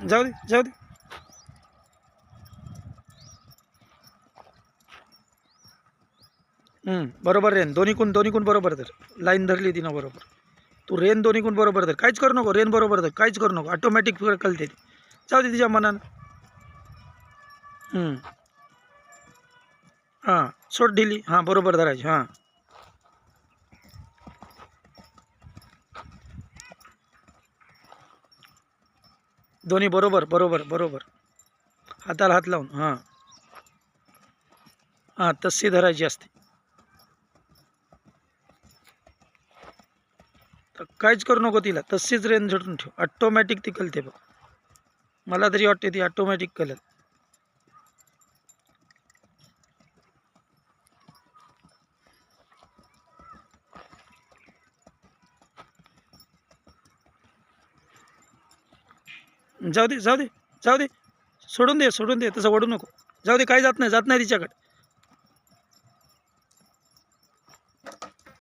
जाऊ दे जाऊ दे. बरोबर रेन दोन्हीकून बरोबर धर. लाईन धरली तिनं बरोबर. तू रेन दोन्हीकून बरोबर धर. काहीच करू नको. रेन बरोबर धर. काहीच करू नको. ऑटोमॅटिक कळते ती. जाऊ दे तिच्या मनानं. हां सोड ढिली. हां बरोबर धरायची. हां दोन्ही बरोबर बरोबर बरोबर. हाताला हात लावून. हां हां तशी धरायची असते. तर काहीच करू नको तिला. तशीच रेन झटून ठेव. ऑटोमॅटिक ती कळते बघ. मला तरी वाटते ती ऑटोमॅटिक कळेल. जाऊ दे जाऊ दे जाऊ दे. सोडून दे तसं ओढू नको. जाऊ दे काही जात नाही तिच्याकडे.